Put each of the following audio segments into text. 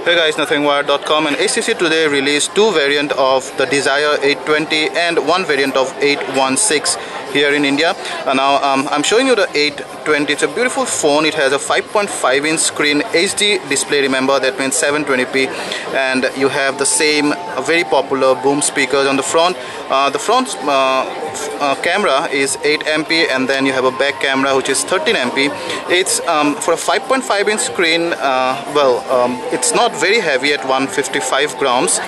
Hey guys, nothingwire.com and HTC today released two variants of the Desire 820 and one variant of 816 here in India. Now I'm showing you the 820. It's a beautiful phone. It has a 5.5-inch screen, HD display, remember, that means 720p, and you have the same very popular boom speakers on the front. The front camera is 8MP, and then you have a back camera which is 13MP. It's for a 5.5-inch screen, it's not very heavy at 155 grams,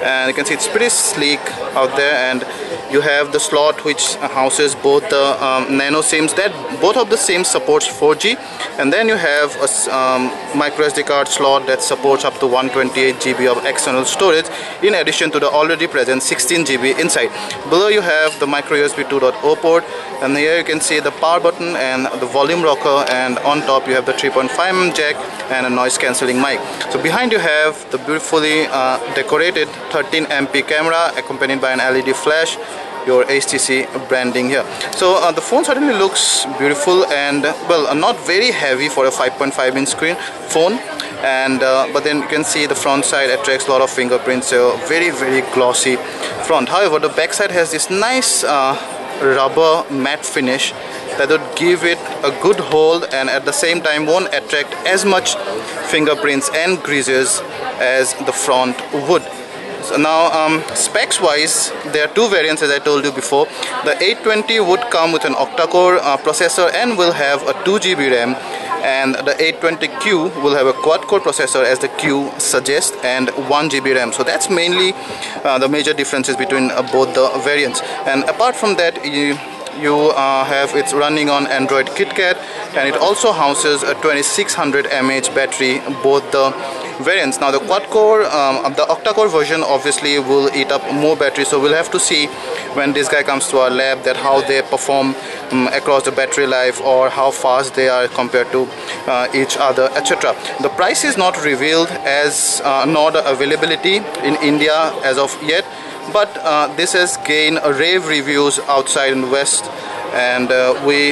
and you can see it's pretty sleek out there. And you have the slot which houses both the nano SIMs. That both of the SIMs supports 4G, and then you have a micro SD card slot that supports up to 128 GB of external storage, in addition to the already present 16 GB inside. Below you have the micro USB 2.0 port, and here you can see the power button and the volume rocker, and on top you have the 3.5mm jack and a noise cancelling mic. So behind you have the beautifully decorated 13MP camera accompanied by an LED flash, your HTC branding here. So the phone certainly looks beautiful and not very heavy for a 5.5-inch screen phone, and but then you can see the front side attracts a lot of fingerprints, so very glossy front. However, the back side has this nice rubber matte finish that would give it a good hold, and at the same time won't attract as much fingerprints and greases as the front would. So now specs wise, there are two variants as I told you before. The 820 would come with an octa-core processor and will have a 2 GB RAM, and the 820Q will have a quad-core processor as the Q suggests, and 1 GB RAM. So that's mainly the major differences between both the variants. And apart from that, you have it's running on Android KitKat, and it also houses a 2600 mAh battery, both the variants. Now the quad-core, the octa-core version obviously will eat up more battery, so we'll have to see when this guy comes to our lab that how they perform across the battery life, or how fast they are compared to each other, etc. The price is not revealed as nor the availability in India as of yet, but this has gained rave reviews outside in West, and we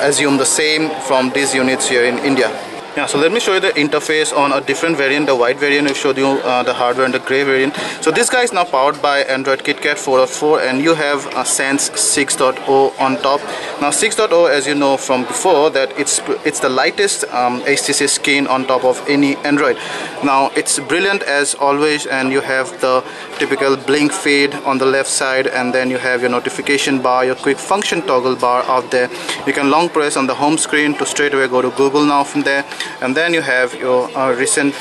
assume the same from these units here in India. Yeah, so let me show you the interface on a different variant, the white variant. I showed you the hardware and the gray variant. So this guy is now powered by Android KitKat 4.4, and you have a Sense 6.0 on top. Now 6.0, as you know from before, that it's the lightest HTC skin on top of any Android. Now it's brilliant as always, and you have the typical Blinkfeed on the left side, and then you have your notification bar, your quick function toggle bar out there. You can long press on the home screen to straight away go to Google now from there. And then you have your recent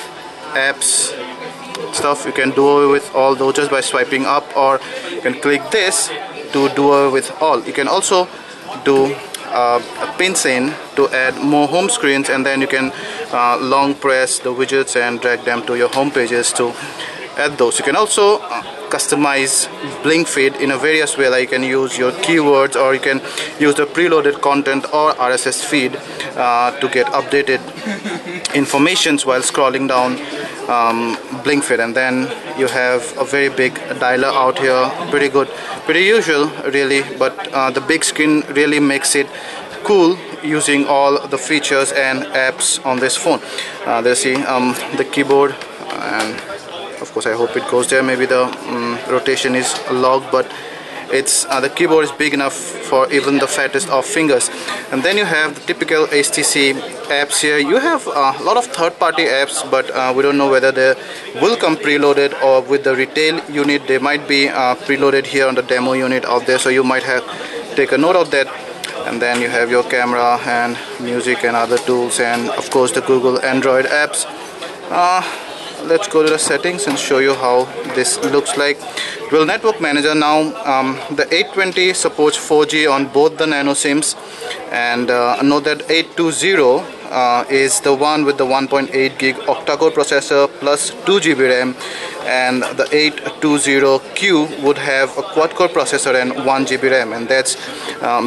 apps stuff. You can do away with all those just by swiping up, or you can click this to do away with all. You can also do a pinch in to add more home screens, and then you can long press the widgets and drag them to your home pages to add those. You can also customize Blinkfeed in a various way, like you can use your keywords, or you can use the preloaded content or RSS feed to get updated informations while scrolling down Blinkfeed. And then you have a very big dialer out here, pretty good, pretty usual really, but the big screen really makes it cool using all the features and apps on this phone. There's the keyboard, and of course I hope it goes there. Maybe the rotation is logged, but it's the keyboard is big enough for even the fattest of fingers. And then you have the typical HTC apps here. You have a lot of third-party apps, but we don't know whether they will come preloaded, or with the retail unit they might be preloaded here on the demo unit out there, so you might have take a note of that. And then you have your camera and music and other tools, and of course the Google Android apps. Let's go to the settings and show you how this looks like. Dual Network Manager. Now the 820 supports 4G on both the nano SIMs, and note that 820 is the one with the 1.8 gig octa-core processor plus 2 GB RAM, and the 820Q would have a quad-core processor and 1 GB RAM, and that's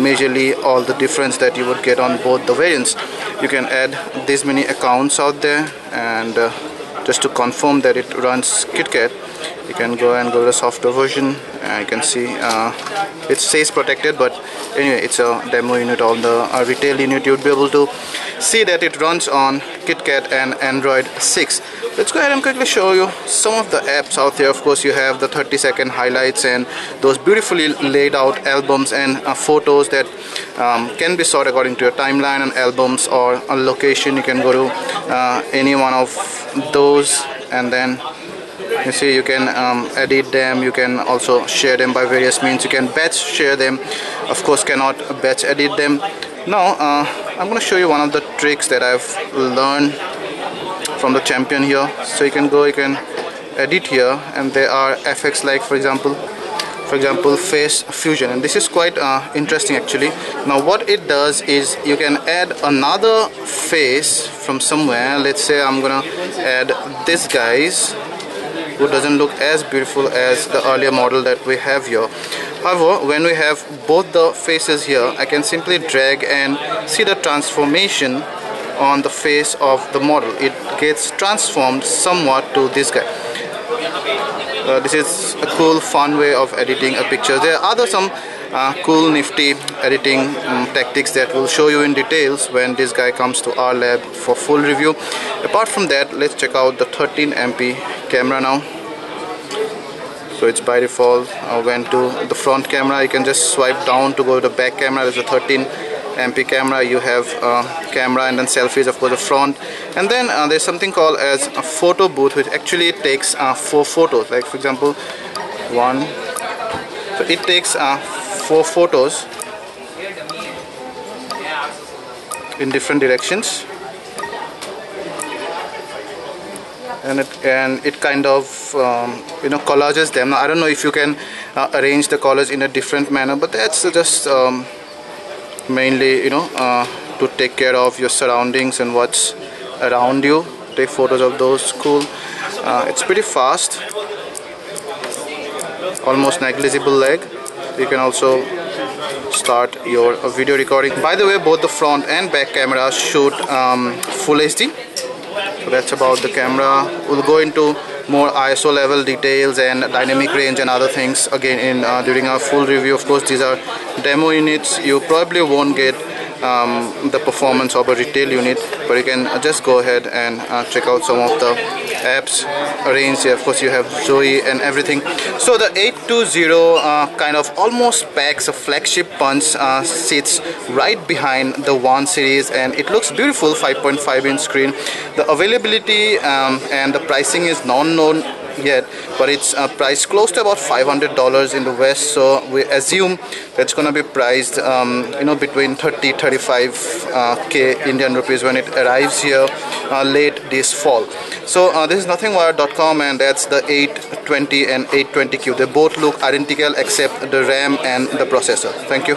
majorly all the difference that you would get on both the variants. You can add this many accounts out there, and just to confirm that it runs KitKat, you can go to the software version, and you can see it says protected, but anyway, it's a demo unit. On the retail unit you would be able to see that it runs on KitKat. KitKat and Android 6. Let's go ahead and quickly show you some of the apps out there. Of course, you have the 30-second highlights and those beautifully laid out albums and photos that can be sorted according to your timeline and albums or a location. You can go to any one of those, and then you see you can edit them. You can also share them by various means. You can batch share them, of course cannot batch edit them. Now I'm going to show you one of the tricks that I've learned from the champion here. So you can go, you can edit here, and there are effects like for example face fusion, and this is quite interesting actually. Now what it does is you can add another face from somewhere. Let's say I'm gonna add this guy's, who doesn't look as beautiful as the earlier model that we have here. However, when we have both the faces here, I can simply drag and see the transformation on the face of the model. It gets transformed somewhat to this guy. This is a cool, fun way of editing a picture. There are some cool, nifty editing tactics that we'll show you in details when this guy comes to our lab for full review. Apart from that, let's check out the 13MP camera now. So it's by default went to the front camera. You can just swipe down to go to the back camera. There's a 13MP camera. You have camera and then selfies, of course, the front, and then there's something called as a photo booth, which actually takes 4 photos. Like for example, one. So it takes 4 photos in different directions, and it kind of collages them. Now, I don't know if you can arrange the colors in a different manner, but that's just mainly to take care of your surroundings and what's around you. Take photos of those. Cool. It's pretty fast, almost negligible lag. You can also start your video recording. By the way, both the front and back cameras shoot full HD. So that's about the camera. We'll go into more ISO level details and dynamic range and other things again in during our full review. Of course, these are demo units. You probably won't get the performance of a retail unit, but you can just go ahead and check out some of the apps arranged here. Of course, you have Zoe and everything. So the 820 kind of almost packs a flagship punch, sits right behind the 1 series, and it looks beautiful. 5.5-inch screen. The availability and the pricing is non-known yet, but it's priced close to about $500 in the West, so we assume that's going to be priced between 30-35k Indian rupees when it arrives here late this fall. So this is nothingwire.com, and that's the 820 and 820Q. They both look identical except the RAM and the processor. Thank you.